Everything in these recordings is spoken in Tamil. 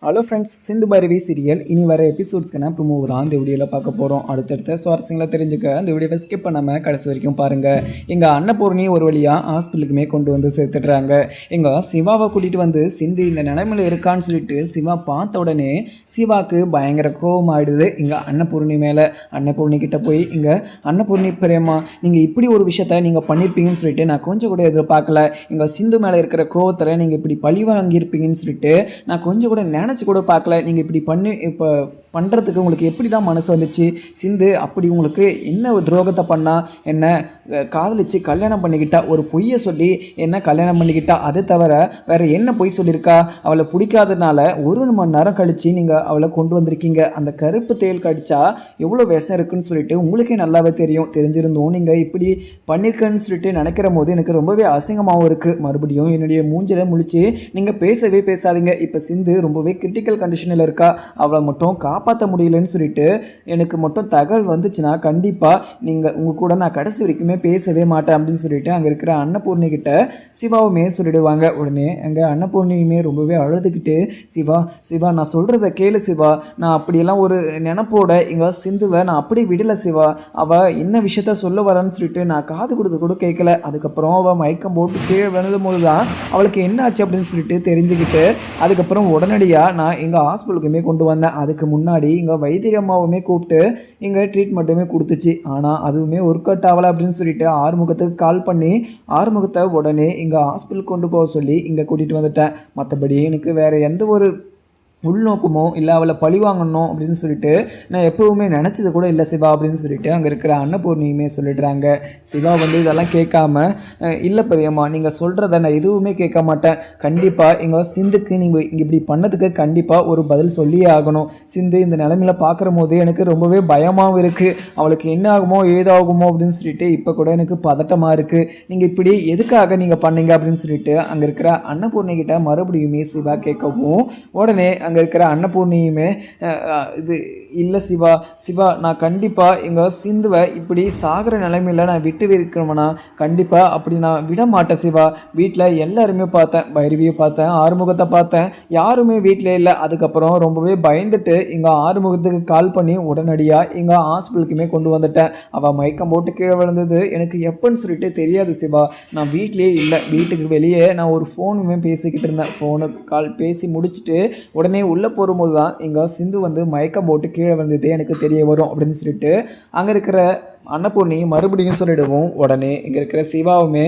Hello friends, Sindhu Bhairavi serial இனி வர எபிசோட்ஸ்க்கு நான் ப்ரூவ் தான் இந்த வீடியோவில் பார்க்க போகிறோம். அடுத்தடுத்த சுவாரஸ்யங்களை தெரிஞ்சுக்க அந்த வீடியோவை ஸ்கிப் பண்ணாமல் கடைசி வரைக்கும் பாருங்கள். எங்கள் அன்னபூர்ணி ஒரு வழியாக ஹாஸ்பிட்டலுக்குமே கொண்டு வந்து சேர்த்துடுறாங்க. எங்கள் சிவாவை கூட்டிகிட்டு வந்து சிந்து இந்த நிலைமையில் இருக்கான்னு சொல்லிட்டு சிவா பார்த்த உடனே சிவாவுக்கு பயங்கர கோபம் ஆகிடுது இங்கே அன்னபூர்ணி மேலே. அன்னபூர்ணி கிட்டே போய் இங்கே அன்னபூர்ணி பிரேமா, நீங்கள் இப்படி ஒரு விஷயத்த நீங்கள் பண்ணியிருப்பீங்கன்னு சொல்லிட்டு நான் கொஞ்சம் கூட எதிர்பார்க்கல. எங்கள் சிந்து மேலே இருக்கிற கோவத்தில் நீங்கள் இப்படி பழி வாங்கியிருப்பீங்கன்னு சொல்லிட்டு நான் கொஞ்சம் கூட நினச்சி கூட பார்க்கல. நீங்கள் இப்படி இப்போ பண்ணுறதுக்கு உங்களுக்கு எப்படி தான் மனசு வந்துச்சு? சிந்து அப்படி உங்களுக்கு என்ன துரோகத்தை பண்ணால் என்ன காதலிச்சு கல்யாணம் பண்ணிக்கிட்டா, ஒரு பொய்யை சொல்லி என்ன கல்யாணம் பண்ணிக்கிட்டா, அதை தவிர வேறு என்ன பொய் சொல்லியிருக்கா? அவளை பிடிக்காததுனால 1 மணி நேரம் கழித்து நீங்கள் அவளை கொண்டு வந்திருக்கீங்க. அந்த கருப்பு தேல் கடிச்சா எவ்வளோ விஷம் இருக்குன்னு சொல்லிட்டு உங்களுக்கே நல்லாவே தெரியும். தெரிஞ்சிருந்தோம் நீங்கள் இப்படி பண்ணியிருக்கேன்னு சொல்லிட்டு நினைக்கிற போது எனக்கு ரொம்பவே அசிங்கமாகவும் இருக்குது. மறுபடியும் என்னுடைய மூஞ்சில முழிச்சு நீங்கள் பேசவே பேசாதீங்க. இப்போ சிந்து ரொம்பவே கிரிட்டிக்கல் கண்டிஷனில் இருக்கா. அவளை மட்டும் காப்பாற்ற முடியலன்னு சொல்லிட்டு எனக்கு மட்டும் தகவல் வந்துச்சுன்னா கண்டிப்பாக உங்கள் கூட நான் கடைசி வரைக்குமே பேசவே மாட்டேன் அப்படின்னு சொல்லிட்டு அங்கே இருக்கிற அன்னபூர்ணி கிட்ட சிவாவுமே சொல்லிடுவாங்க. உடனே அங்கே அன்னபூர்ணியுமே ரொம்பவே அழுதுகிட்டு, சிவா சிவா நான் சொல்கிறத கேளு சிவா, நான் அப்படியெல்லாம் ஒரு நினப்போட இங்கே சிந்துவை நான் அப்படி விடலை சிவா. அவள் என்ன விஷயத்த சொல்ல வரேன்னு சொல்லிட்டு நான் காது கொடுத்து கூட கேட்கல. அதுக்கப்புறம் அவள் மயக்கம் போட்டு கீழே விழுந்தும் போது தான் அவளுக்கு என்ன ஆச்சு அப்படின்னு சொல்லிட்டு தெரிஞ்சுக்கிட்டு அதுக்கப்புறம் உடனடியாக நான் எங்கள் ஹாஸ்பிட்டலுக்குமே கொண்டு வந்தேன். அதுக்கு முன்னாடி இங்கே வைத்திய அம்மாவுமே கூப்பிட்டு இங்கே ட்ரீட்மெண்ட்டுமே கொடுத்துச்சு. ஆனால் அதுவுமே ஒர்க் அவுட் ஆகலை அப்படின்னு சொல்லிட்டு ஆறுமுகத்துக்கு கால் பண்ணி ஆறுமுகத்தை உடனே இங்கே ஹாஸ்பிட்டல் கொண்டு போக சொல்லி இங்கே கூட்டிகிட்டு வந்துட்டேன். மற்றபடி எனக்கு வேறு எந்த ஒரு உள்நோக்கமோ இல்லை அவளை பழி வாங்கணும் அப்படின்னு சொல்லிட்டு நான் எப்போவுமே நினச்சது கூட இல்லை சிவா அப்படின்னு சொல்லிட்டு அங்கே இருக்கிற அன்னபூர்ணியுமே சொல்லிடுறாங்க. சிவா இதெல்லாம் கேட்காம, இல்லை பிரியம்மா நீங்கள் சொல்கிறத நான் எதுவுமே கேட்க மாட்டேன். கண்டிப்பாக எங்கள் சிந்துக்கு நீங்கள் இங்கே இப்படி பண்ணதுக்கு கண்டிப்பாக ஒரு பதில் சொல்லியே ஆகணும். சிந்து இந்த நிலைமையில் பார்க்குற போது எனக்கு ரொம்பவே பயமாகவும் இருக்குது. அவளுக்கு என்ன ஆகுமோ ஏதாகுமோ அப்படின்னு சொல்லிட்டு இப்போ கூட எனக்கு பதட்டமாக இருக்குது. நீங்கள் இப்படி எதுக்காக நீங்கள் பண்ணீங்க அப்படின்னு சொல்லிட்டு அங்கே இருக்கிற அன்னபூர்ணி கிட்ட மறுபடியுமே சிவா கேட்கவும் உடனே அங்கே இருக்கிற அன்னபூர்ணியுமே இது இல்லை சிவா சிவா நான் கண்டிப்பாக எங்கள் சிந்துவை இப்படி சாகிற நிலைமையில் நான் விட்டு இருக்கிறோம்னா கண்டிப்பாக அப்படி நான் விட மாட்டேன் சிவா. வீட்டில் எல்லாருமே பார்த்தேன், பைரவியை பார்த்தேன், ஆறுமுகத்தை பார்த்தேன், யாருமே வீட்டில் இல்லை. அதுக்கப்புறம் ரொம்பவே பயந்துட்டு எங்கள் ஆறுமுகத்துக்கு கால் பண்ணி உடனடியாக எங்கள் ஹாஸ்பிட்டலுக்குமே கொண்டு வந்துட்டேன். அவள் மயக்கம் போட்டு கீழே விழுந்தது எனக்கு எப்போன்னு சொல்லிட்டு தெரியாது சிவா. நான் வீட்லேயே இல்லை, வீட்டுக்கு வெளியே நான் ஒரு ஃபோனுமே பேசிக்கிட்டு இருந்தேன். ஃபோனுக்கு கால் பேசி முடிச்சுட்டு உடனே உள்ளே போகும்போது தான் எங்கள் சிந்து மயக்கம் போட்டு கீழே வந்ததே எனக்கு தெரிய வரும் அப்படின்னு சொல்லிட்டு அங்கே இருக்கிற அன்னபூர்ணி மறுபடியும் சொல்லிடுவோம். உடனே இங்கே இருக்கிற சிவாவுமே,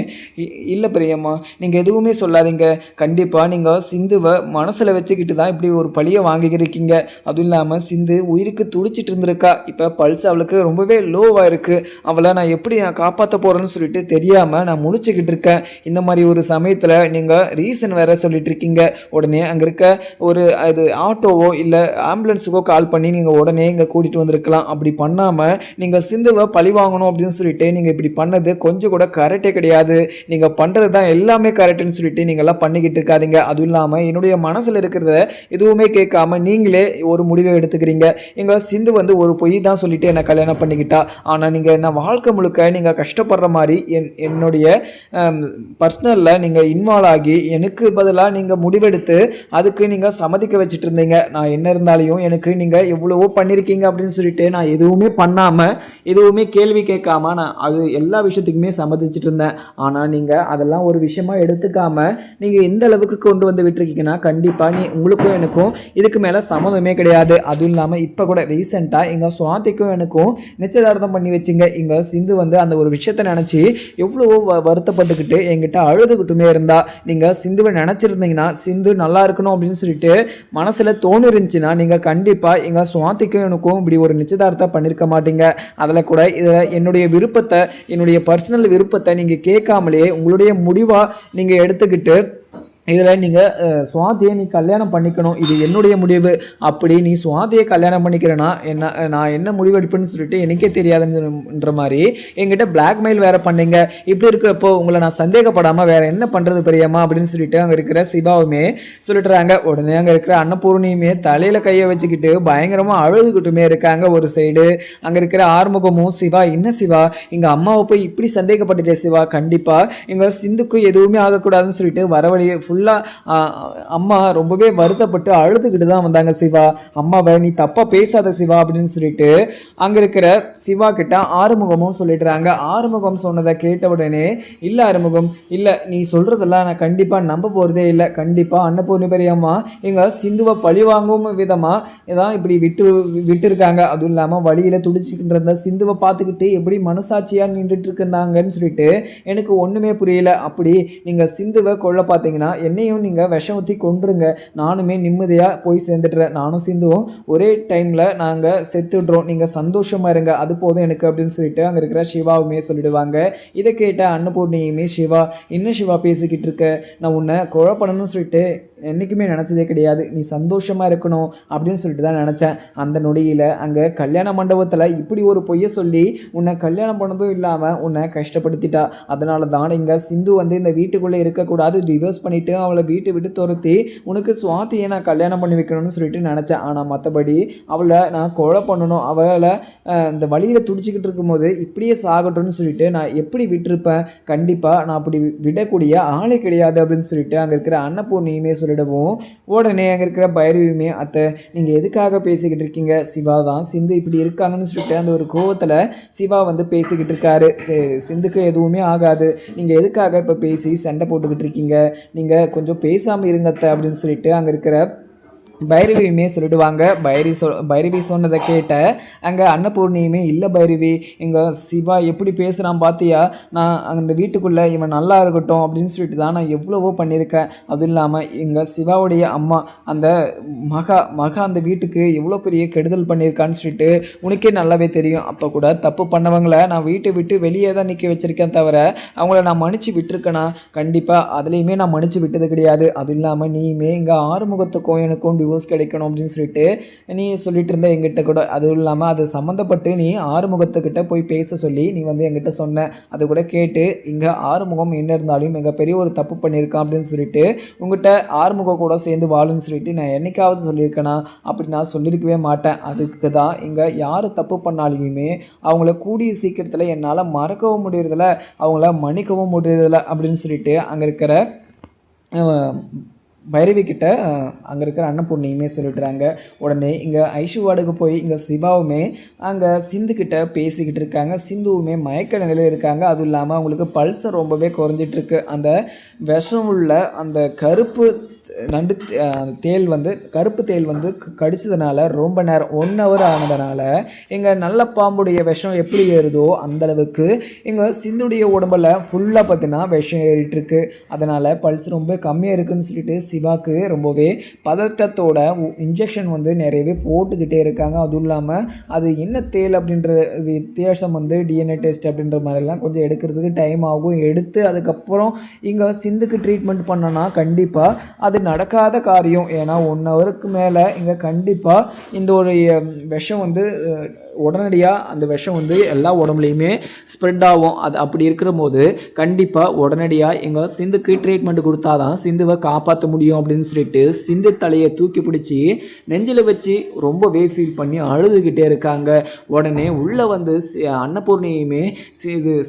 இல்லை பிரியம்மா நீங்கள் எதுவுமே சொல்லாதீங்க, கண்டிப்பாக நீங்கள் சிந்துவை மனசில் வச்சுக்கிட்டு தான் இப்படி ஒரு பழியை வாங்கிக்கிறீங்க. அதுவும் இல்லாமல் சிந்து உயிருக்கு துடிச்சிட்டு இருந்திருக்கா. இப்போ பல்ஸ் அவளுக்கு ரொம்பவே லோவாக இருக்குது. அவளை நான் எப்படி காப்பாற்ற போகிறேன்னு சொல்லிட்டு தெரியாமல் நான் முழிச்சுக்கிட்டு இருக்கேன். இந்த மாதிரி ஒரு சமயத்தில் நீங்கள் ரீசன் வேறு சொல்லிட்டு இருக்கீங்க. உடனே அங்கே இருக்க ஒரு அது ஆட்டோவோ இல்லை ஆம்புலன்ஸுக்கோ கால் பண்ணி நீங்கள் உடனே இங்கே கூட்டிகிட்டு வந்திருக்கலாம். அப்படி பண்ணாமல் நீங்கள் சிந்துவை பழி வாங்கணும் அப்படின்னு சொல்லிட்டு நீங்கள் இப்படி பண்ணது கொஞ்சம் கூட கரெக்டே கிடையாது. நீங்கள் பண்ணுறது தான் எல்லாமே கரெக்டுன்னு சொல்லிட்டு நீங்கள்லாம் பண்ணிக்கிட்டு இருக்காதீங்க. அதுவும் இல்லாமல் என்னுடைய மனசில் இருக்கிறத எதுவுமே கேட்காம நீங்களே ஒரு முடிவை எடுத்துக்கிறீங்க. எங்கள் சிந்து ஒரு பொய் தான் சொல்லிட்டு என்னை கல்யாணம் பண்ணிக்கிட்டா. ஆனால் நீங்கள் என்ன வாழ்க்கை முழுக்க நீங்கள் கஷ்டப்படுற மாதிரி என்னுடைய பர்சனலில் நீங்கள் இன்வால்வ் ஆகி எனக்கு பதிலாக நீங்கள் முடிவெடுத்து அதுக்கு நீங்கள் சம்மதிக்க வச்சுட்டு இருந்தீங்க. நான் என்ன இருந்தாலையும் எனக்கு நீங்கள் எவ்வளவோ பண்ணியிருக்கீங்க அப்படின்னு சொல்லிட்டு நான் எதுவுமே பண்ணாமல் எதுவுமே கேள்வி கேட்காம நான் அது எல்லா விஷயத்துக்குமே சம்மதிச்சுட்டு இருந்தேன். ஆனால் நீங்கள் அதெல்லாம் ஒரு விஷயமா எடுத்துக்காம நீங்கள் எந்த அளவுக்கு கொண்டு வந்து விட்டுருக்கீங்கன்னா கண்டிப்பாக உங்களுக்கும் எனக்கும் இதுக்கு மேலே சம்மதமே கிடையாது. அதுவும் இல்லாமல் இப்போ கூட ரீசெண்டாக எங்கள் சுவாதிக்கும் எனக்கும் நிச்சயதார்த்தம் பண்ணி வச்சுங்க. இங்கே சிந்து அந்த ஒரு விஷயத்தை நினச்சி எவ்வளவோ வருத்தப்பட்டுக்கிட்டு என்கிட்ட அழுதுகிட்டுமே இருந்தா. நீங்கள் சிந்துவை நினச்சிருந்தீங்கன்னா சிந்து நல்லா இருக்கணும் அப்படின்னு சொல்லிட்டு மனசில் தோணு இருந்துச்சுன்னா நீங்கள் கண்டிப்பாக எங்கள் சுவாதிக்கும் எனக்கும் இப்படி ஒரு நிச்சயதார்த்தம் பண்ணியிருக்க மாட்டீங்க. அதில் கூட இதில் என்னுடைய விருப்பத்தை, என்னுடைய பர்சனல் விருப்பத்தை நீங்கள் கேட்காமலே உங்களுடைய முடிவாக நீங்கள் எடுத்துக்கிட்டு இதில் நீங்கள் சுவாதியை நீ கல்யாணம் பண்ணிக்கணும், இது என்னுடைய முடிவு, அப்படி நீ சுவாதியை கல்யாணம் பண்ணிக்கிறேன்னா நான் என்ன முடிவெடுப்பேன்னு சொல்லிட்டு எனக்கே தெரியாதுன்ற மாதிரி என்கிட்ட பிளாக்மெயில் வேறு பண்ணீங்க. இப்படி இருக்கிறப்போ உங்களை நான் சந்தேகப்படாமல் வேறு என்ன பண்ணுறது பெரியம்மா அப்படின்னு சொல்லிட்டு அங்கே இருக்கிற சிவாவுமே சொல்லிட்டுறாங்க. உடனே அங்கே இருக்கிற அன்னபூர்ணியுமே தலையில் கையை வச்சுக்கிட்டு பயங்கரமாக அழுதுகிட்டுமே இருக்காங்க ஒரு சைடு. அங்கே இருக்கிற ஆறுமுகமும், சிவா என்ன சிவா எங்கள் அம்மாவை போய் இப்படி சந்தேகப்பட்டுட்டே சிவா, கண்டிப்பாக எங்கள் சிந்துக்கு எதுவுமே ஆகக்கூடாதுன்னு சொல்லிட்டு வரவழி ஃபுல்லாக அம்மா ரொம்பவே வருத்தப்பட்டு அழுதுகிட்டு தான் வந்தாங்க. சிவா, அம்மாவை நீ தப்பாக பேசாத சிவா அப்படின்னு சொல்லிட்டு அங்கே இருக்கிற சிவா கிட்ட ஆறுமுகமும் சொல்லிடுறாங்க. ஆறுமுகம் சொன்னதை கேட்ட உடனே, இல்லை ஆறுமுகம், இல்லை நீ சொல்கிறதெல்லாம் நான் கண்டிப்பாக நம்ப போகிறதே இல்லை. கண்டிப்பாக அன்னபூர்ணி பெரியம்மா எங்கள் சிந்துவை பழிவாங்கும் விதமாக தான் இப்படி விட்டுருக்காங்க. அதுவும் இல்லாமல் வழியில் துடிச்சிக்கிட்டு இருந்த சிந்துவை பார்த்துக்கிட்டு எப்படி மனசாட்சியாக நின்றுட்டு இருந்தாங்கன்னு சொல்லிட்டு எனக்கு ஒன்றுமே புரியல. அப்படி நீங்கள் சிந்துவை கொல்ல பார்த்தீங்கன்னா என்னையும் நீங்கள் விஷம் ஊற்றி கொண்டுருங்க, நானுமே நிம்மதியாக போய் சேர்ந்துட்டுறேன். நானும் சிந்துவும் ஒரே டைமில் நாங்கள் செத்துடுறோம், நீங்கள் சந்தோஷமாக இருங்க, அது போதும் எனக்கு அப்படின்னு சொல்லிட்டு அங்கே இருக்கிற சிவாவுமே சொல்லிடுவாங்க. இதை கேட்ட அன்னபூர்ணியுமே, சிவா என்ன சிவா பேசிக்கிட்டு இருக்க, நான் உன்னை கொலை பண்ணணும்னு சொல்லிட்டு என்றைக்குமே நினச்சதே கிடையாது, நீ சந்தோஷமாக இருக்கணும் அப்படின்னு சொல்லிட்டு தான் நினச்சேன். அந்த நொடியில் அங்கே கல்யாண மண்டபத்தில் இப்படி ஒரு பொய்யை சொல்லி உன்னை கல்யாணம் பண்ணதும் இல்லாமல் உன்னை கஷ்டப்படுத்திட்டா. அதனால தான் இங்கே சிந்து வந்து இந்த வீட்டுக்குள்ளே இருக்கக்கூடாது, டிவோர்ஸ் பண்ணிவிட்டு அவளை வீட்டை விட்டு துரத்தி உனக்கு சுவாத்தியை நான் கல்யாணம் பண்ணி வைக்கணும்னு சொல்லிட்டு நினச்சேன். ஆனால் மற்றபடி அவளை நான் கொலை பண்ணணும், அவளை இந்த வழியில் துடிச்சிக்கிட்டு இருக்கும்போது இப்படியே சாகட்டும்னு சொல்லிட்டு நான் எப்படி விட்டுருப்பேன், கண்டிப்பாக நான் அப்படி விடக்கூடிய ஆளே கிடையாது அப்படின்னு சொல்லிட்டு அங்கே இருக்கிற அன்னபூர்ணியுமே சொல்லிடுவோம். உடனே அங்கே இருக்கிற பைரவியுமே, அத்தை நீங்கள் எதுக்காக பேசிக்கிட்டு இருக்கீங்க, சிவா தான் சிந்து இப்படி இருக்காங்கன்னு சொல்லிட்டு அந்த ஒரு கோவத்தில் சிவா வந்து பேசிக்கிட்டு இருக்காரு. சிந்துக்கு எதுவுமே ஆகாது, நீங்கள் எதுக்காக இப்போ பேசி சண்டை போட்டுக்கிட்டு இருக்கீங்க, நீங்கள் கொஞ்சம் பேசாமல் இருங்கத்த அப்படின்னு சொல்லிட்டு அங்கே இருக்கிற பைரவியுமே சொல்லிடுவாங்க. பைரவி சொன்னதை கேட்ட அங்கே அன்னபூர்ணியுமே, இல்லை பைரவி, எங்கள் சிவா எப்படி பேசுகிறான் பார்த்தியா, நான் அந்த வீட்டுக்குள்ளே இவன் நல்லா இருக்கட்டும் அப்படின்னு சொல்லிட்டு தான் நான் எவ்வளவோ பண்ணியிருக்கேன். அதுவும் இல்லாமல் எங்கள் சிவாவுடைய அம்மா அந்த மகா அந்த வீட்டுக்கு எவ்வளோ பெரிய கெடுதல் பண்ணியிருக்கான்னு சொல்லிட்டு உனக்கே நல்லாவே தெரியும். அப்போ கூட தப்பு பண்ணவங்களை நான் வீட்டை விட்டு வெளியே தான் நிற்க வச்சுருக்கேன், தவிர அவங்கள நான் மன்னிச்சு விட்டுருக்கேனா, கண்டிப்பாக அதுலேயுமே நான் மன்னிச்சு விட்டது கிடையாது. அதுவும் இல்லாமல் நீயுமே இங்கே ஆறுமுகத்துக்கும் எனக்கும் டிவோர்ஸ் கிடைக்கணும் அப்படின்னு சொல்லிட்டு நீ சொல்லிட்டு இருந்த எங்கிட்ட கூட. அதுவும் இல்லாமல் அது சம்மந்தப்பட்டு நீ ஆறுமுகத்துக்கிட்ட போய் பேச சொல்லி நீ வந்து எங்கிட்ட சொன்ன, அது கூட கேட்டு இங்கே ஆறுமுகம் என்ன இருந்தாலும் மிகப்பெரிய ஒரு தப்பு பண்ணியிருக்கான் அப்படின்னு சொல்லிட்டு உங்கள்கிட்ட ஆறுமுகம் கூட சேர்ந்து வாழுன்னு சொல்லிட்டு நான் என்னைக்காவது சொல்லியிருக்கேனா, அப்படி நான் சொல்லியிருக்கவே மாட்டேன். அதுக்கு தான் இங்கே யார் தப்பு பண்ணாலுமே அவங்கள கூடிய சீக்கிரத்தில் என்னால் மறக்கவும் முடியறதில்ல, அவங்கள மன்னிக்கவும் முடியறதில்ல அப்படின்னு சொல்லிட்டு அங்கே இருக்கிற பைரவி கிட்ட அங்கே இருக்கிற அன்னபூர்ணியுமே சொல்லிடுறாங்க. உடனே இங்கே ஐஷுவாடுக்கு போய் இங்கே சிவாவுமே அங்கே சிந்துக்கிட்ட பேசிக்கிட்டு இருக்காங்க. சிந்துவுமே மயக்க நிலையில் இருக்காங்க. அதுவும் இல்லாமல் அவங்களுக்கு பல்சர் ரொம்பவே குறைஞ்சிட்ருக்கு. அந்த விஷம் உள்ள அந்த கருப்பு நண்டு தேள் வந்து கருப்பு தேள் வந்து கடிச்சதுனால ரொம்ப நேரம் 1 hour ஆனதுனால எங்கள் நல்ல பாம்புடைய விஷம் எப்படி ஏறுதோ அந்தளவுக்கு எங்கள் சிந்துடைய உடம்பில் ஃபுல்லாக பார்த்தீங்கன்னா விஷம் ஏறிட்டுருக்கு. அதனால் பல்ஸ் ரொம்ப கம்மியாக இருக்குதுன்னு சொல்லிட்டு சிவாக்கு ரொம்பவே பதட்டத்தோட இன்ஜெக்ஷன் வந்து நிறையவே போட்டுக்கிட்டே இருக்காங்க. அதுவும் இல்லாமல் அது என்ன தேள் அப்படின்ற வித்தியாசம் வந்து டிஎன்ஏ டெஸ்ட் அப்படின்ற மாதிரிலாம் கொஞ்சம் எடுக்கிறதுக்கு டைம் ஆகும். எடுத்து அதுக்கப்புறம் இங்கே சிந்துக்கு ட்ரீட்மெண்ட் பண்ணோன்னா கண்டிப்பாக அது நடக்காத காரியம். ஏன்னா 1 hourக்கு மேலே இங்கே கண்டிப்பாக இந்த ஒரு விஷம் வந்து உடனடியாக அந்த விஷம் வந்து எல்லா உடம்புலையுமே ஸ்ப்ரெட் ஆகும். அது அப்படி இருக்கிற போது கண்டிப்பாக உடனடியாக எங்கள் சிந்துக்கு ட்ரீட்மெண்ட் கொடுத்தா தான் சிந்துவை காப்பாற்ற முடியும் அப்படின்னு சொல்லிட்டு சிந்து தலையை தூக்கி பிடிச்சி நெஞ்சில் வச்சு ரொம்பவே ஃபீல் பண்ணி அழுதுகிட்டே இருக்காங்க. உடனே உள்ளே வந்து அன்னபூர்ணியுமே,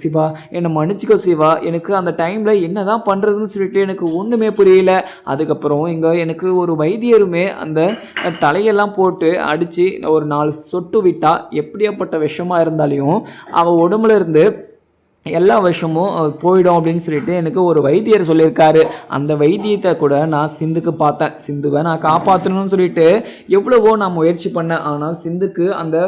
சிவா என்னை மன்னிச்சிக்கோ சிவா, எனக்கு அந்த டைமில் என்ன தான் பண்ணுறதுன்னு சொல்லிட்டு எனக்கு ஒன்றுமே புரியல. அதுக்கப்புறம் இங்கே எனக்கு ஒரு வைத்தியருமே அந்த தலையெல்லாம் போட்டு அடித்து ஒரு 4 சொட்டு விட்டால் எப்படியாப்பட்ட விஷமாக இருந்தாலையும் அவள் உடம்புல இருந்து எல்லா விஷமும் போயிடும் அப்படின்னு சொல்லிட்டு எனக்கு ஒரு வைத்தியர் சொல்லியிருக்காரு. அந்த வைத்தியத்தை கூட நான் சிந்துக்கு பார்த்தேன். சிந்துவை நான் காப்பாற்றணும்னு சொல்லிட்டு எவ்வளவோ நான் முயற்சி பண்ணேன். ஆனால் சிந்துக்கு அந்த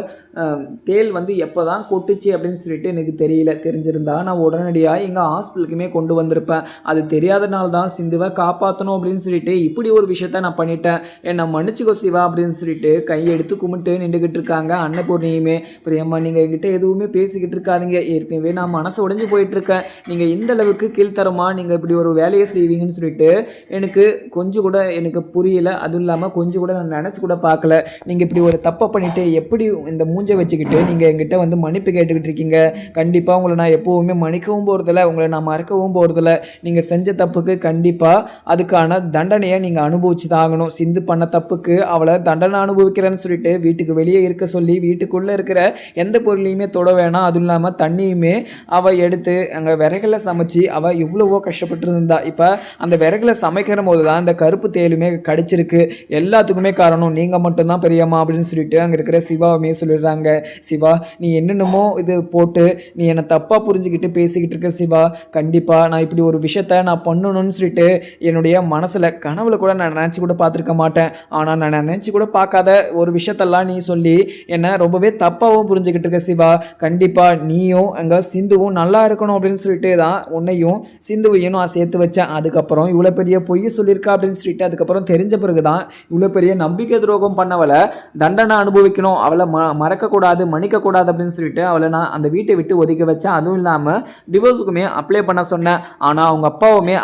தேள் வந்து எப்போ தான் கொட்டுச்சு அப்படின்னு சொல்லிட்டு எனக்கு தெரியல. தெரிஞ்சிருந்தா நான் உடனடியாக எங்கள் ஹாஸ்பிட்டலுக்குமே கொண்டு வந்திருப்பேன். அது தெரியாதனால தான் சிந்துவை காப்பாற்றணும் அப்படின்னு சொல்லிட்டு இப்படி ஒரு விஷயத்த நான் பண்ணிட்டேன். என்னை மன்னிச்சுக்கோ சிவா அப்படின்னு சொல்லிட்டு கையெடுத்து கும்பிட்டு நின்றுக்கிட்டு இருக்காங்க. அன்னபூர்ணியுமே, பிரியம்மா நீங்கள் என்கிட்ட எதுவுமே பேசிக்கிட்டு இருக்காதீங்க, ஏற்கனவே நான் மனசை உடைஞ்சு போயிட்டுருக்கேன், நீங்கள் எந்த அளவுக்கு கீழ்த்தரமாக நீங்கள் இப்படி ஒரு வேலையை செய்வீங்கன்னு சொல்லிட்டு எனக்கு கொஞ்சம் கூட எனக்கு புரியல. அதுவும் இல்லாமல் கொஞ்சம் கூட நான் நினச்சி கூட பார்க்கல. நீங்கள் இப்படி ஒரு தப்பை பண்ணிவிட்டு எப்படி இந்த மூஞ்சை வச்சுக்கிட்டு நீங்கள் என்கிட்ட வந்து மன்னிப்பு கேட்டுக்கிட்டு இருக்கீங்க. கண்டிப்பாக உங்களை நான் எப்போவுமே மன்னிக்கவும் போகிறதில்ல, உங்களை நான் மறக்கவும் போகிறதில்ல. நீங்கள் செஞ்ச தப்புக்கு கண்டிப்பாக அதுக்கான தண்டனையை நீங்கள் அனுபவிச்சு தான் ஆகணும். சிந்து பண்ண தப்புக்கு அவளை தண்டனை அனுபவிக்கிறேன்னு சொல்லிட்டு வீட்டுக்கு வெளியே இருக்க சொல்லி வீட்டுக்குள்ளே இருக்கிற எந்த பொருளையுமே தொட வேணாம். அதுவும் இல்லாமல் தண்ணியுமே அவள் எடுத்து அங்கே விறகுல சமைச்சு அவள் எவ்வளவோ கஷ்டப்பட்டு இருந்தா. இப்போ அந்த விறகுல சமைக்கிற போது தான் இந்த கருப்பு தேலுமே கடிச்சிருக்கு. எல்லாத்துக்குமே காரணம் நீங்கள் மட்டும்தான் பெரியம்மா அப்படின்னு சொல்லிட்டு அங்கே இருக்கிற சிவாவுமே சொல்லிடுறாங்க. சிவா, நீ என்னென்னமோ இது போட்டு நீ என்னை தப்பாக புரிஞ்சுக்கிட்டு பேசிக்கிட்டு இருக்க சிவா. கண்டிப்பாக நான் இப்படி ஒரு விஷயத்த நான் பண்ணணும்னு சொல்லிட்டு என்னுடைய மனசில் கனவுல கூட நான் நினச்சி கூட பார்த்துருக்க மாட்டேன். ஆனால் நான் நினச்சி கூட பார்க்காத ஒரு விஷயத்தெல்லாம் நீ சொல்லி என்னை ரொம்பவே தப்பாகவும் புரிஞ்சுக்கிட்டு இருக்க சிவா. கண்டிப்பாக நீயும் அங்கே சிந்துவும் நல்லா இருக்கணும் அப்படின்னு சொல்லிட்டு தான் உன்னையும் சிந்துவையும் நான் சேர்த்து வச்சேன். அதுக்கப்புறம் இவ்வளோ பெரிய பொய் சொல்லியிருக்கா அப்படின்னு சொல்லிட்டு அதுக்கப்புறம் தெரிஞ்ச பிறகு தான் இவ்வளோ பெரிய நம்பிக்கை துரோகம் பண்ணவளை தண்டனை அனுபவிக்கணும், அவளை மறக்கக்கூடாது மன்னிக்கக்கூடாது அப்படின்னு சொல்லிட்டு அவளை நான் அந்த வீட்டை விட்டு ஒதுக்கி வச்சேன். அதுவும் இல்லாமல் டிவோர்ஸுக்குமே அப்ளை பண்ண சொன்னேன். ஆனால் அவங்க அப்பாவுமே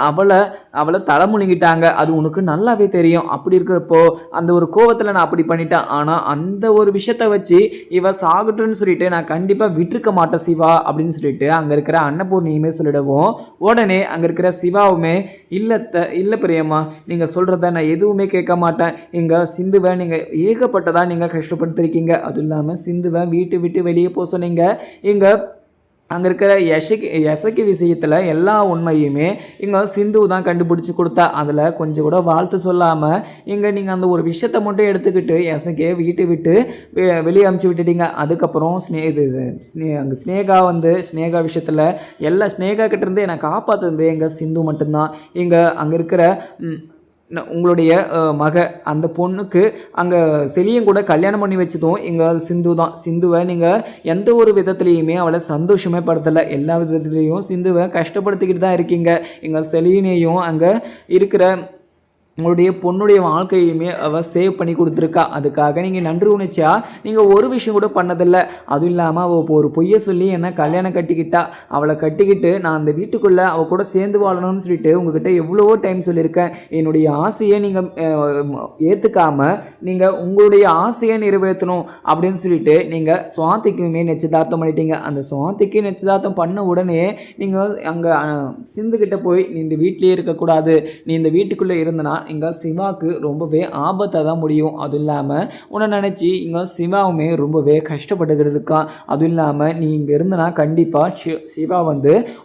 அவளை தலைமுழுங்கிட்டாங்க. அது உனக்கு நல்லாவே தெரியும். அப்படி இருக்கிறப்போ அந்த ஒரு கோவத்தில் நான் அப்படி பண்ணிட்டேன். ஆனால் அந்த ஒரு விஷயத்தை வச்சு இவ சாகட்டும்னு சொல்லிட்டு நான் கண்டிப்பாக விட்டுருக்க மாட்டேன் சிவா அப்படின்னு சொல்லிட்டு அங்கே இருக்கிற அன்னபூர்ணியுமே சொல்லிடுவோம். உடனே அங்கே இருக்கிற சிவாவுமே இல்லை பிரியம்மா, நீங்கள் சொல்கிறத நான் எதுவுமே கேட்க மாட்டேன். எங்கள் சிந்துவை நீங்கள் ஏகப்பட்டதாக நீங்கள் கஷ்டப்படுத்திருக்கீங்க. அதுவும் இல்லாமல் சிந்துவை வீட்டு விட்டு வெளியே போக சொன்னீங்க. எங்கள் அங்கே இருக்கிற எசைக்கு விஷயத்தில் எல்லா உண்மையுமே இங்கே சிந்து தான் கண்டுபிடிச்சி கொடுத்தா. அதில் கொஞ்சம் கூட வாழ்த்து சொல்லாமல் இங்கே நீங்கள் அந்த ஒரு விஷயத்தை மட்டும் எடுத்துக்கிட்டு எசைக்கே வீட்டை விட்டு வெளியே அமுச்சு விட்டுட்டீங்க. அதுக்கப்புறம் அங்கே ஸ்னேகா விஷயத்தில் எல்லா ஸ்னேகா கிட்டேருந்து என்னை காப்பாற்றுறது எங்கள் சிந்து மட்டும்தான். அங்கே இருக்கிற உங்களுடைய அந்த பொண்ணுக்கு அங்கே செலியும் கூட கல்யாணம் பண்ணி வச்சதும் எங்கள் சிந்து தான். சிந்துவை நீங்கள் எந்த ஒரு விதத்துலேயுமே அவளை சந்தோஷமே படுத்தலை. எல்லா விதத்துலேயும் சிந்துவை கஷ்டப்படுத்திக்கிட்டு தான் இருக்கீங்க. எங்கள் செலினையும் அங்கே இருக்கிற உங்களுடைய பொண்ணுடைய வாழ்க்கையுமே அவள் சேவ் பண்ணி கொடுத்துருக்கா. அதுக்காக நீங்கள் நன்றி உணர்ச்சியா நீங்கள் ஒரு விஷயம் கூட பண்ணதில்லை. அதுவும் இல்லாமல் அவள் இப்போ ஒரு பொய்யை சொல்லி என்னை கல்யாணம் கட்டிக்கிட்டா. அவளை கட்டிக்கிட்டு நான் அந்த வீட்டுக்குள்ளே அவள் கூட சேர்ந்து வாழணும்னு சொல்லிட்டு உங்ககிட்ட எவ்வளவோ டைம் சொல்லியிருக்கேன். என்னுடைய ஆசையை நீங்கள் ஏற்றுக்காமல் நீங்கள் உங்களுடைய ஆசையை நிறைவேற்றணும் அப்படின்னு சொல்லிட்டு நீங்கள் சுவாந்திக்குமே நிச்சயதார்த்தம் பண்ணிட்டீங்க. அந்த சுவாந்திக்கு நிச்சயதார்த்தம் பண்ண உடனே நீங்கள் அங்கே சிந்துக்கிட்ட போய் நீ இந்த வீட்டிலேயே இருக்கக்கூடாது, நீ இந்த வீட்டுக்குள்ளே இருந்தனா இங்கே சிவாவுக்கு ரொம்பவே ஆபத்தாக தான் முடியும். அதுவும் இல்லாமல் உன்னை நினச்சி இங்கே சிவாவுமே ரொம்பவே கஷ்டப்பட்டுக்கிட்டு இருக்கான். அதுவும் இல்லாமல் நீ இங்கே இருந்தனா கண்டிப்பாக சிவா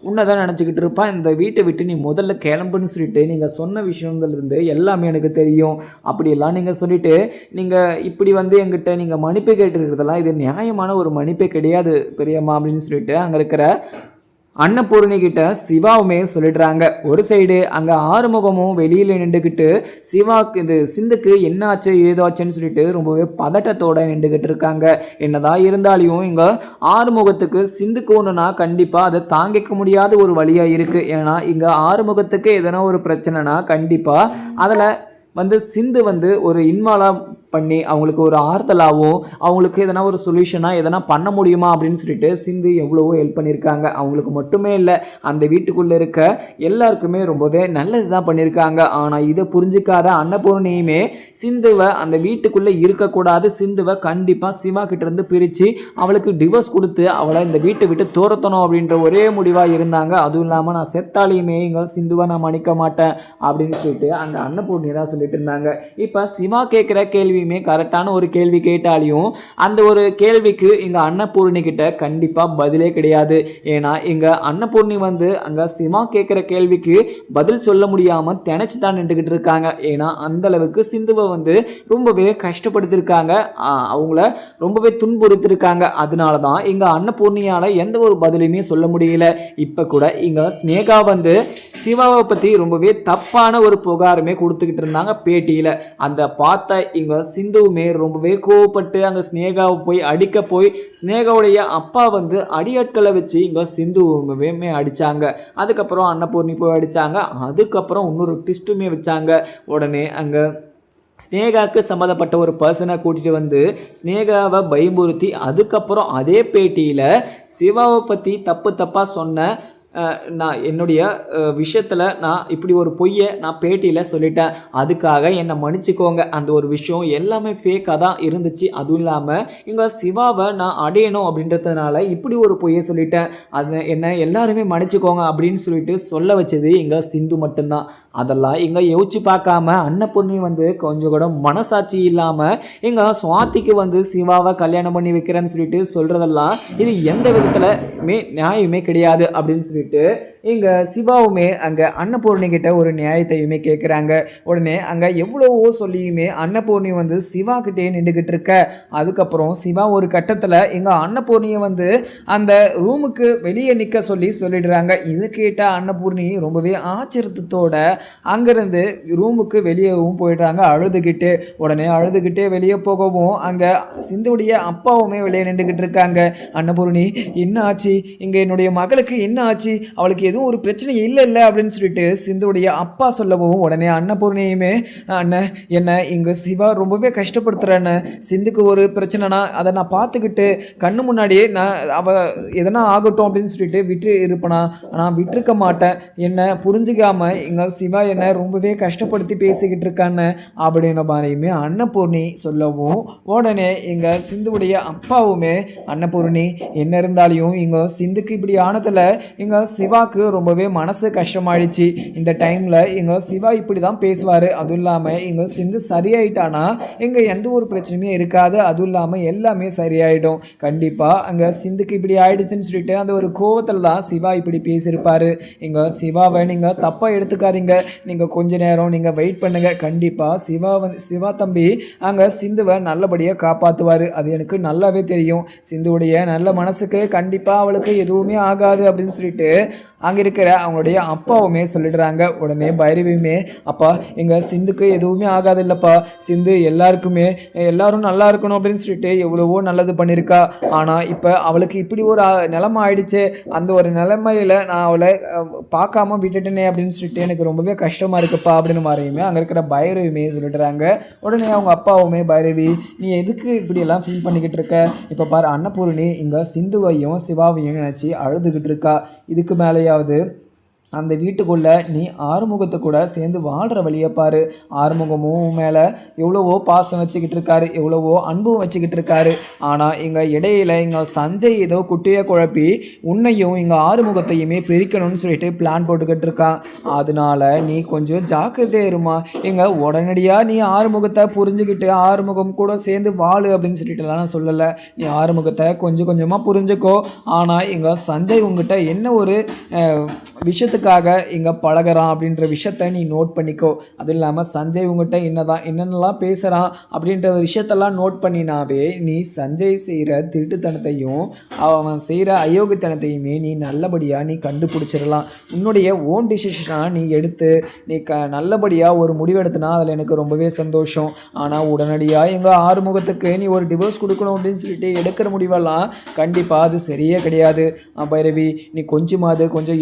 உன்னை தான் நினச்சிக்கிட்டு இருப்பான். இந்த வீட்டை விட்டு நீ முதல்ல கிளம்புன்னு சொல்லிட்டு நீங்கள் சொன்ன விஷயங்கள் இருந்து எல்லாமே எனக்கு தெரியும். அப்படியெல்லாம் நீங்கள் சொல்லிவிட்டு நீங்கள் இப்படி எங்கிட்ட நீங்கள் மன்னிப்பு கேட்டுருக்கிறதெல்லாம் இது நியாயமான ஒரு மன்னிப்பே கிடையாது பெரியம்மா அப்படின்னு சொல்லிட்டு அங்கே இருக்கிற அன்னபூர்ணி கிட்ட சிவாவுமே சொல்லிடுறாங்க. ஒரு சைடு அங்கே ஆறுமுகமும் வெளியில் நின்றுக்கிட்டு சிவாக்கு இது சிந்துக்கு என்ன ஆச்சு ஏதாச்சுன்னு சொல்லிட்டு ரொம்பவே பதட்டத்தோட நின்றுக்கிட்டு இருக்காங்க. என்னதான் இருந்தாலையும் இங்கே ஆறுமுகத்துக்கு சிந்துக்கு ஒன்றுனா கண்டிப்பாக அதை தாங்கிக்க முடியாத ஒரு வழியாக இருக்குது. ஏன்னா இங்கே ஆறுமுகத்துக்கு எதனா ஒரு பிரச்சனைனா கண்டிப்பாக அதில் சிந்து ஒரு இன்வால்வ் பண்ணி அவங்களுக்கு ஒரு ஆறுதலாகவும் அவங்களுக்கு எதனா ஒரு சொல்யூஷனாக எதனா பண்ண முடியுமா அப்படின்னு சொல்லிட்டு சிந்து எவ்வளவோ ஹெல்ப் பண்ணியிருக்காங்க. அவங்களுக்கு மட்டுமே இல்லை, அந்த வீட்டுக்குள்ளே இருக்க எல்லாருக்குமே ரொம்பவே நல்லது தான் பண்ணியிருக்காங்க. ஆனால் இதை புரிஞ்சிக்காத அன்னபூர்ணியுமே சிந்துவை அந்த வீட்டுக்குள்ளே இருக்கக்கூடாது, சிந்துவை கண்டிப்பாக சிவா கிட்டேருந்து பிரித்து அவளுக்கு டிவோர்ஸ் கொடுத்து அவளை இந்த வீட்டை விட்டு துரத்தணும் அப்படின்ற ஒரே முடிவாக இருந்தாங்க. அதுவும் இல்லாமல் நான் செத்தாலையுமே இங்கே சிந்துவை நான் மன்னிக்க மாட்டேன் அப்படின்னு சொல்லிட்டு அங்கே அன்னபூர்ணி தான் சொல்லிட்டு இருந்தாங்க. இப்போ சிவா கேட்குற கேள்வி கரெக்டான ஒரு கேள்வி கேட்டாலையும் அந்த ஒரு கேள்விக்கு இங்க அன்னபூர்ணி கிட்ட கண்டிப்பா பதிலே கிடையாது. ஏன்னா இங்க அன்னபூர்ணி அங்க சிவா கேட்கிற கேள்விக்கு பதில் சொல்ல முடியாம திணைச்சு தான் நின்றுகிட்டு இருக்காங்க. ஏன்னா அந்த அளவுக்கு சிந்துவை ரொம்பவே கஷ்டப்படுத்திருக்காங்க, அவங்கள ரொம்பவே துன்புறுத்திருக்காங்க. அதனாலதான் இங்க அன்னபூர்ணியால எந்த ஒரு பதிலுமே சொல்ல முடியல. இப்ப கூட இங்க ஸ்னேகா சிவாவை பத்தி ரொம்பவே தப்பான ஒரு புகாருமே கொடுத்துக்கிட்டு இருந்தாங்க பேட்டியில. அந்த பார்த்த இங்க சிந்துவுமே ரொம்பவே கோவப்பட்டு அங்கே ஸ்னேகாவை போய் அடிக்க போய் ஸ்னேகாவுடைய அப்பா அடியாட்களை வச்சு இங்கே சிந்துவுமே அடித்தாங்க. அதுக்கப்புறம் அன்னபூர்ணி போய் அடித்தாங்க. அதுக்கப்புறம் இன்னொரு ட்விஸ்ட்டுமே வச்சாங்க. உடனே அங்கே ஸ்னேகாவுக்கு சம்மந்தப்பட்ட ஒரு பர்சனை கூட்டிகிட்டு ஸ்னேகாவை பயமுறுத்தி அதுக்கப்புறம் அதே பேட்டியில் சிவாவை பற்றி தப்பாக சொன்ன நான் என்னுடைய விஷயத்தில் நான் இப்படி ஒரு பொய்யை நான் பேட்டியில் சொல்லிட்டேன், அதுக்காக என்னை மன்னிச்சுக்கோங்க. அந்த ஒரு விஷயம் எல்லாமே ஃபேக்காக தான் இருந்துச்சு. அதுவும் இல்லாமல் எங்கள் சிவாவை நான் அடையணும் அப்படின்றதுனால இப்படி ஒரு பொய்யை சொல்லிட்டேன், அது என்ன எல்லாருமே மன்னிச்சுக்கோங்க அப்படின்னு சொல்லிட்டு சொல்ல வச்சது எங்கள் சிந்து மட்டும்தான். அதெல்லாம் எங்க யோசிச்சு பார்க்காம அன்னபூர்ணி வந்து கொஞ்சம் கூட மனசாட்சி இல்லாமல் எங்கள் சுவாதிக்கு வந்து சிவாவை கல்யாணம் பண்ணி வைக்கிறேன்னு சொல்லிட்டு சொல்கிறதெல்லாம் இது எந்த விதத்தில் நியாயமே கிடையாது அப்படின்னு சொல்லிட்டு எங்கள் சிவாவுமே அங்கே அன்னபூர்ணி கிட்ட ஒரு நியாயத்தையுமே கேட்குறாங்க. உடனே அங்கே எவ்வளவோ சொல்லியுமே அன்னபூர்ணி வந்து சிவா கிட்டே நின்றுக்கிட்டு இருக்க. அதுக்கப்புறம் சிவா ஒரு கட்டத்தில் எங்கள் அன்னபூர்ணியை வந்து அந்த ரூமுக்கு வெளியே நிற்க சொல்லிடுறாங்க. இது கேட்ட அன்னபூர்ணி ரொம்பவே ஆச்சரியத்தோட அங்கேருந்து ரூமுக்கு வெளியேவும் போயிடுறாங்க அழுதுகிட்டு. உடனே அழுதுகிட்டே வெளியே போகவும் அங்கே சிந்துவுடைய அப்பாவுமே வெளியே நின்றுக்கிட்டு இருக்காங்க. அன்னபூர்ணி என்ன ஆச்சு, இங்கே என்னுடைய மகளுக்கு என்ன ஆச்சு, அவளுக்கு எதுவும் ஒரு பிரச்சனை இல்லை அப்படின்னு சொல்லிட்டு சிந்துவுடைய அப்பா சொல்லவும் உடனே அன்னபூர்ணியுமே அண்ணன் என்ன இங்கே சிவா ரொம்பவே கஷ்டப்படுத்துகிறேன்னு, சிந்துக்கு ஒரு பிரச்சனைனா அதை நான் பார்த்துக்கிட்டு கண்ணு முன்னாடியே நான் அவள் எதனா ஆகட்டும் அப்படின்னு சொல்லிட்டு விட்டு இருப்பேனா, நான் விட்டுருக்க மாட்டேன், என்ன புரிஞ்சுக்காம எங்கள் சிவா என்னை ரொம்பவே கஷ்டப்படுத்தி பேசிக்கிட்டு இருக்கான்னு அப்படின்ற மாதிரியுமே அன்னபூர்ணி சொல்லவும் உடனே எங்கள் சிந்துவுடைய அப்பாவுமே அன்னபூர்ணி என்ன இருந்தாலையும் எங்கள் சிந்துக்கு இப்படி ஆனதில் எங்கள் சிவாக்கு ரொம்பவே மனசு கஷ்டமாயிடுச்சு. இந்த டைமில் எங்கள் சிவா இப்படி தான் பேசுவார், அதுவும் இல்லாமல் எங்கள் சிந்து சரியாயிட்டானா எங்கள் எந்த ஒரு பிரச்சனையுமே இருக்காது, அதுவும் இல்லாமல் எல்லாமே சரியாயிடும். கண்டிப்பாக அங்கே சிந்துக்கு இப்படி ஆயிடுச்சுன்னு சொல்லிட்டு அந்த ஒரு கோவத்தில் தான் சிவா இப்படி பேசியிருப்பார். எங்கள் சிவாவை நீங்கள் தப்பாக எடுத்துக்காதீங்க, நீங்கள் கொஞ்ச நேரம் நீங்கள் வெயிட் பண்ணுங்கள், கண்டிப்பாக சிவா தம்பி அங்கே சிந்துவை நல்லபடியாக காப்பாற்றுவார், அது எனக்கு நல்லாவே தெரியும். சிந்துவுடைய நல்ல மனசுக்கு கண்டிப்பாக அவளுக்கு எதுவுமே ஆகாது அப்படின்னு சொல்லிட்டு அங்கே இருக்கிற அவங்களுடைய அப்பாவுமே சொல்லிடுறாங்க. உடனே பைரவியுமே அப்பா எங்கள் சிந்துக்கு எதுவுமே ஆகாது இல்லைப்பா, சிந்து எல்லாரும் நல்லா இருக்கணும் அப்படின்னு சொல்லிட்டு எவ்வளவோ நல்லது பண்ணியிருக்கா, ஆனால் இப்போ அவளுக்கு இப்படி ஒரு நிலைமை ஆயிடுச்சு, அந்த ஒரு நிலைமையில் நான் அவளை பார்க்காம விட்டுட்டேனே அப்படின்னு சொல்லிட்டு எனக்கு ரொம்பவே கஷ்டமாக இருக்குப்பா அப்படின்னு மாதிரியுமே அங்கே இருக்கிற பைரவியுமே சொல்லிடுறாங்க. உடனே அவங்க அப்பாவுமே பைரவி நீ எதுக்கு இப்படியெல்லாம் ஃபீல் பண்ணிக்கிட்டு இருக்க, இப்போ பாரு அன்னபூர்ணி இங்கே சிந்துவையும் சிவாவையும் நினச்சி அழுதுகிட்டு இருக்கா, இதுக்கு மேலேயாவது அந்த வீட்டுக்குள்ளே நீ ஆறுமுகத்தை கூட சேர்ந்து வாழ்கிற வழியை பாரு. ஆறுமுகமும் மேலே எவ்வளவோ பாசம் வச்சுக்கிட்டு இருக்காரு, எவ்வளவோ அன்பும் வச்சுக்கிட்டு இருக்காரு, ஆனால் எங்கள் இடையில எங்கள் சஞ்சய் ஏதோ குட்டியை குழப்பி உன்னையும் எங்கள் ஆறுமுகத்தையுமே பிரிக்கணும்னு சொல்லிட்டு பிளான் போட்டுக்கிட்டு இருக்கான். அதனால நீ கொஞ்சம் ஜாக்கிரதையாக இருமா, எங்கள் உடனடியாக நீ ஆறுமுகத்தை புரிஞ்சுக்கிட்டு ஆறுமுகம் கூட சேர்ந்து வாழு அப்படின்னு சொல்லிட்டுலாம் நான் சொல்லலை, நீ ஆறுமுகத்தை கொஞ்சம் கொஞ்சமாக புரிஞ்சுக்கோ. ஆனால் எங்கள் சஞ்சய் உங்ககிட்ட என்ன ஒரு விஷயத்துக்காக இங்கே பழகிறான் அப்படின்ற விஷயத்த நீ நோட் பண்ணிக்கோ. அதுவும் இல்லாமல் சஞ்சய் உங்ககிட்ட என்னென்னலாம் பேசுகிறான் அப்படின்ற விஷயத்தெல்லாம் நோட் பண்ணினாவே நீ சஞ்சய் செய்கிற திருட்டுத்தனத்தையும் அவன் செய்கிற அயோக்கியத்தனத்தையுமே நீ நல்லபடியாக நீ கண்டுபிடிச்சிடலாம். உன்னுடைய ஓன் டிசிஷனாக நீ எடுத்து நீ நல்லபடியாக ஒரு முடிவெடுத்தினா அதில் எனக்கு ரொம்பவே சந்தோஷம். ஆனால் உடனடியாக எங்கள் ஆறுமுகத்துக்கு நீ ஒரு டிவோர்ஸ் கொடுக்கணும் அப்படின்னு சொல்லிட்டு எடுக்கிற முடிவெல்லாம் கண்டிப்பாக அது சரியே கிடையாது. பைரவி நீ கொஞ்சம்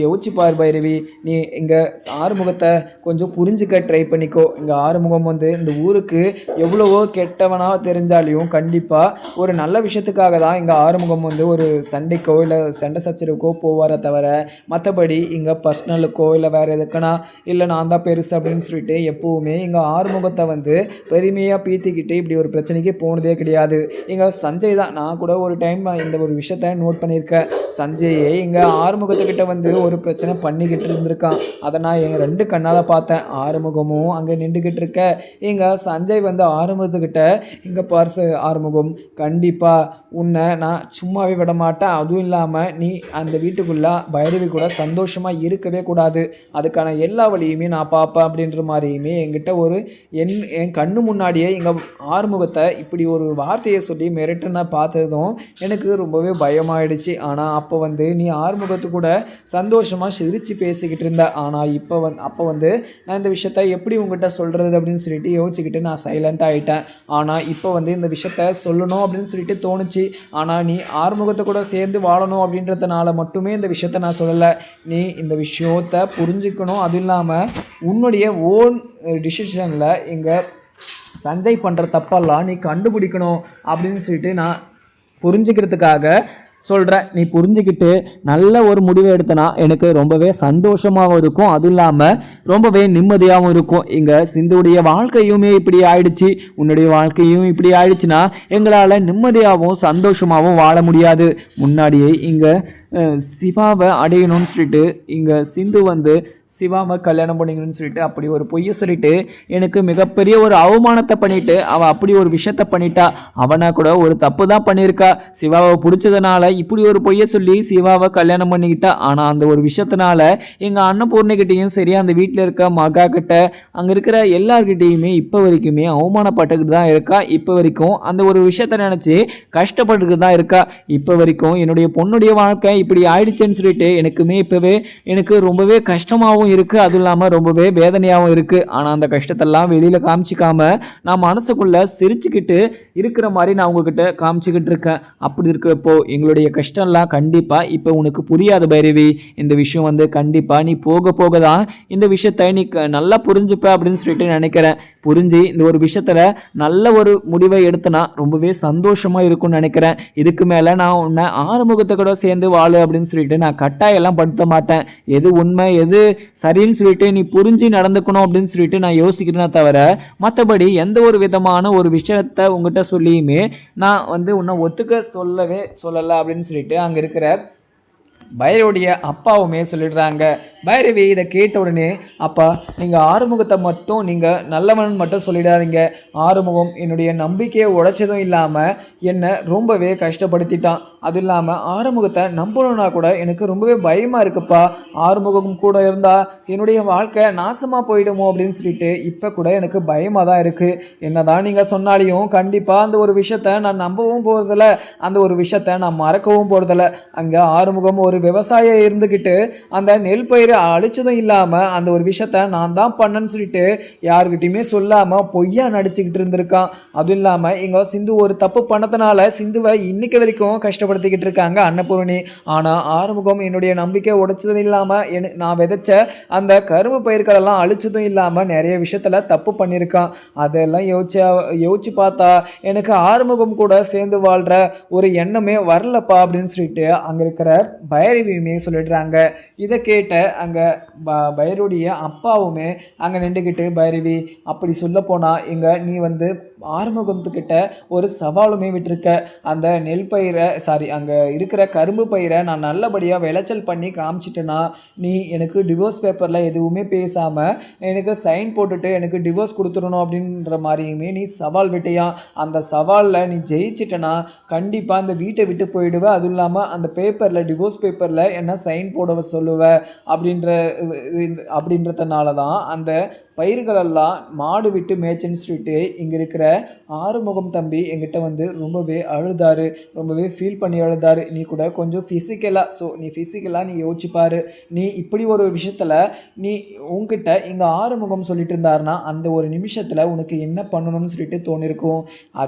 யோசிச்சு பார் பைரவி, நீ இங்கே ஆறுமுகத்தை கொஞ்சம் புரிஞ்சுக்க ட்ரை பண்ணிக்கோ. இங்கே ஆறுமுகம் வந்து இந்த ஊருக்கு எவ்வளவோ கெட்டவனாக தெரிஞ்சாலையும் கண்டிப்பாக ஒரு நல்ல விஷயத்துக்காக தான் இங்கே ஆறுமுகம் வந்து ஒரு சண்டைக்கோ இல்லை சண்டை சச்சரவுக்கோ போவார தவிர மற்றபடி இங்கே பர்சனலுக்கோ இல்லை வேறு எதுக்குன்னா இல்லை நான் தான் பெருசு அப்படின்னு சொல்லிட்டு எப்போவுமே இங்கே ஆறுமுகத்தை வந்து பெருமையாக பீத்திக்கிட்டு இப்படி ஒரு பிரச்சனைக்கு போனதே கிடையாது. இங்கே சஞ்சய் தான், நான் கூட ஒரு டைம் இந்த ஒரு விஷயத்த நோட் பண்ணியிருக்கேன், சஞ்சயே இங்கே ஆறுமுகத்துக்கிட்ட வந்து ஒரு பிரச்சனை பண்ணிக்கிட்டு இருந்திருக்கான், அதை நான் எங்கள் 2 கண்ணால் பார்த்தேன். ஆறுமுகமும் அங்கே நின்றுக்கிட்டு இருக்க இங்கே சஞ்சய் வந்து ஆறுமுகத்துக்கிட்ட இங்கே பார்ச ஆறுமுகம் கண்டிப்பாக உன்னை நான் சும்மாவே விட மாட்டேன், அதுவும் இல்லாமல் நீ அந்த வீட்டுக்குள்ளே பைரவி கூட சந்தோஷமாக இருக்கவே கூடாது, அதுக்கான எல்லா வழியுமே நான் பார்ப்பேன் அப்படின்ற மாதிரியுமே என்கிட்ட ஒரு என் கண்ணு முன்னாடியே எங்கள் ஆறுமுகத்தை இப்படி ஒரு வார்த்தையை சொல்லி மிரட்டுன பார்த்ததும் எனக்கு ரொம்பவே பயமாயிடுச்சு. ஆனால் அப்போ வந்து நீ ஆறுமுகத்து கூட சந்தோஷமாக சிரித்து பேசிக்கிட்டு இருந்தேன், ஆனால் அப்போ வந்து நான் இந்த விஷயத்த எப்படி உங்கள்கிட்ட சொல்கிறது அப்படின்னு சொல்லிட்டு யோசிச்சுக்கிட்டு நான் சைலண்ட் ஆகிட்டேன். ஆனால் இப்போ வந்து இந்த விஷயத்த சொல்லணும் அப்படின்னு சொல்லிட்டு தோணுச்சு, ஆனால் நீ ஆறுமுகத்தை கூட சேர்ந்து வாழணும் அப்படின்றதுனால மட்டுமே இந்த விஷயத்த நான் சொல்லலை, நீ இந்த விஷயத்தை புரிஞ்சுக்கணும், அதுவும் இல்லாமல் உன்னுடைய ஓன் டிசிஷனில் இங்கே சஞ்சய் பண்ணுற தப்பெல்லாம் நீ கண்டுபிடிக்கணும் அப்படின்னு சொல்லிட்டு நான் புரிஞ்சுக்கிறதுக்காக சொல்கிறேன், நீ புரிஞ்சுக்கிட்டு நல்ல ஒரு முடிவை எடுத்தனா எனக்கு ரொம்பவே சந்தோஷமாகவும் இருக்கும், அதுவும் இல்லாமல் ரொம்பவே நிம்மதியாகவும் இருக்கும். இங்கே சிந்துடைய வாழ்க்கையுமே இப்படி ஆயிடுச்சு, உன்னுடைய வாழ்க்கையும் இப்படி ஆயிடுச்சுன்னா எங்களால் நிம்மதியாகவும் சந்தோஷமாகவும் வாழ முடியாது. முன்னாடியே இங்கே சிவாவை அடையணும்னு சொல்லிட்டு இங்கே சிந்து வந்து சிவாவை கல்யாணம் பண்ணிக்கணும்னு சொல்லிட்டு அப்படி ஒரு பொய்யை சொல்லிட்டு எனக்கு மிகப்பெரிய ஒரு அவமானத்தை பண்ணிட்டு அவள் அப்படி ஒரு விஷயத்த பண்ணிட்டா. அவனா கூட ஒரு தப்பு தான் பண்ணியிருக்கா, சிவாவை பிடிச்சதுனால இப்படி ஒரு பொய்யை சொல்லி சிவாவை கல்யாணம் பண்ணிக்கிட்டா. ஆனால் அந்த ஒரு விஷயத்தினால எங்கள் அன்னபூர்ணிக்கிட்டையும் சரி, அந்த வீட்டில் இருக்க மகா கிட்ட, அங்கே இருக்கிற எல்லார்கிட்டையுமே இப்போ வரைக்குமே அவமானப்பட்டுக்கிட்டு தான் இருக்கா. இப்போ வரைக்கும் அந்த ஒரு விஷயத்த நினச்சி கஷ்டப்பட்டுக்கிட்டு தான் இருக்கா. இப்போ வரைக்கும் என்னுடைய பொண்ணுடைய வாழ்க்கை இப்படி ஆயிடுச்சுன்னு சொல்லிட்டு எனக்குமே இப்போவே எனக்கு ரொம்பவே கஷ்டமாகவும் இருக்குது, அதுவும் இல்லாமல் ரொம்பவே வேதனையாகவும் இருக்குது. ஆனால் அந்த கஷ்டத்தெல்லாம் வெளியில் காமிச்சிக்காம நான் மனசுக்குள்ளே சிரிச்சுக்கிட்டு இருக்கிற மாதிரி நான் உங்ககிட்ட காமிச்சிக்கிட்டு இருக்கேன். அப்படி இருக்கிறப்போ எங்களுடைய கஷ்டம்லாம் கண்டிப்பாக இப்போ உனக்கு புரியாது பைரவி. இந்த விஷயம் வந்து கண்டிப்பாக நீ போக போக தான் இந்த விஷயத்தை நீ நல்லா புரிஞ்சுப்ப அப்படின்னு சொல்லிட்டு நினைக்கிறேன். புரிஞ்சு இந்த ஒரு விஷயத்தில் நல்ல ஒரு முடிவை எடுத்தனா ரொம்பவே சந்தோஷமாக இருக்கும்னு நினைக்கிறேன். இதுக்கு மேலே நான் உன்னை ஆறுமுகத்தை கூட சேர்ந்து வாழு அப்படின்னு சொல்லிட்டு நான் கட்டாயெல்லாம் படுத்த மாட்டேன். எது உண்மை எது சரின்னு சொல்லிட்டு நீ புரிஞ்சு நடந்துக்கணும் அப்படின்னு சொல்லிட்டு நான் யோசிக்கிறேனே தவிர மற்றபடி எந்த ஒரு விதமான ஒரு விஷயத்த உங்ககிட்ட சொல்லியுமே நான் வந்து உன்னை ஒத்துக்க சொல்லலை அப்படின்னு சொல்லிட்டு அங்கே இருக்கிற பைரவியுடைய அப்பாவுமே சொல்லிடுறாங்க. பைரவி இதை கேட்ட உடனே, அப்பா நீங்கள் ஆறுமுகத்தை மட்டும் நீங்கள் நல்லவன் மட்டும் சொல்லிடாதீங்க, ஆறுமுகம் என்னுடைய நம்பிக்கையை உடைச்சதும் இல்லாமல் என்னை ரொம்பவே கஷ்டப்படுத்திட்டான், அதுவும் இல்லாமல் ஆறுமுகத்தை நம்பணுன்னா கூட எனக்கு ரொம்பவே பயமாக இருக்குப்பா, ஆறுமுகம் கூட இருந்தால் என்னுடைய வாழ்க்கை நாசமாக போயிடுமோ அப்படின்னு சொல்லிட்டு இப்போ கூட எனக்கு பயமாக தான் இருக்குது. என்னதான் நீங்கள் சொன்னாலையும் கண்டிப்பாக அந்த ஒரு விஷயத்த நான் நம்பவும் போகிறதில்ல, அந்த ஒரு விஷயத்த நான் மறக்கவும் போகிறதில்ல. அங்கே ஆறுமுகம் ஒரு விவசாயம் இருந்துக்கிட்டு அந்த நெல் பயிரை அழிச்சதும் இல்லாமல் அந்த ஒரு விஷயத்த நான் தான் பண்ணேன்னு சொல்லிட்டு யாருக்கிட்டையுமே சொல்லாமல் பொய்யா நடிச்சுக்கிட்டு இருந்திருக்கான். அதுவும் இல்லாமல் இங்கே சிந்து ஒரு தப்பு பண்ணதுனால சிந்துவை இன்னைக்கு வரைக்கும் கஷ்டப்படுத்திக்கிட்டு இருக்காங்க அன்னபூரணி. ஆனால் ஆறுமுகம் என்னுடைய நம்பிக்கை உடைச்சதும் இல்லாமல் நான் விதைச்ச அந்த கரும்பு பயிர்களெல்லாம் அழிச்சதும் இல்லாமல் நிறைய விஷயத்தில் தப்பு பண்ணியிருக்கான். அதெல்லாம் யோசிச்சு பார்த்தா எனக்கு ஆறுமுகம் கூட சேர்ந்து வாழ்கிற ஒரு எண்ணமே வரலப்பா அப்படின்னு சொல்லிட்டு அங்கே இருக்கிற பைரவியுமே சொல்லிடுறாங்க. இதை கேட்ட அங்கே பைரவுடைய அப்பாவுமே அங்கே நின்றுக்கிட்டு, பைரவி அப்படி சொல்ல போனால் இங்கே நீ வந்து ஆறுமுகத்துக்கிட்ட ஒரு சவாலுமே விட்டுருக்க, அந்த நெல் பயிரை அங்கே இருக்கிற கரும்பு பயிரை நான் நல்லபடியாக விளைச்சல் பண்ணி காமிச்சிட்டேன்னா நீ எனக்கு டிவோர்ஸ் பேப்பரில் எதுவுமே பேசாமல் எனக்கு சைன் போட்டுட்டு எனக்கு டிவோர்ஸ் கொடுத்துடணும் அப்படின்ற மாதிரியுமே நீ சவால் விட்டியா. அந்த சவாலில் நீ ஜெயிச்சிட்டனா கண்டிப்பாக அந்த வீட்டை விட்டு போயிடுவ, அதுவும் இல்லாமல் அந்த பேப்பரில் டிவோர்ஸ் பேப்பரில் என்ன சைன் போட சொல்லுவ அப்படின்றதுனால தான் அந்த பயிர்களெல்லாம் மாடு விட்டு மேய்ச்சன்னு சொல்லிட்டு இங்கே இருக்கிற ஆறுமுகம் தம்பி எங்கிட்ட வந்து ரொம்பவே அழுதாரு, ரொம்பவே ஃபீல் பண்ணி அழுதாரு. நீ கூட கொஞ்சம் ஃபிசிக்கலாக நீ யோசிச்சுப்பாரு, நீ இப்படி ஒரு விஷயத்தில் நீ உங்ககிட்ட இங்கே ஆறுமுகம் சொல்லிட்டு இருந்தாருன்னா அந்த ஒரு நிமிஷத்தில் உனக்கு என்ன பண்ணணும்னு சொல்லிட்டு தோணிருக்கும்.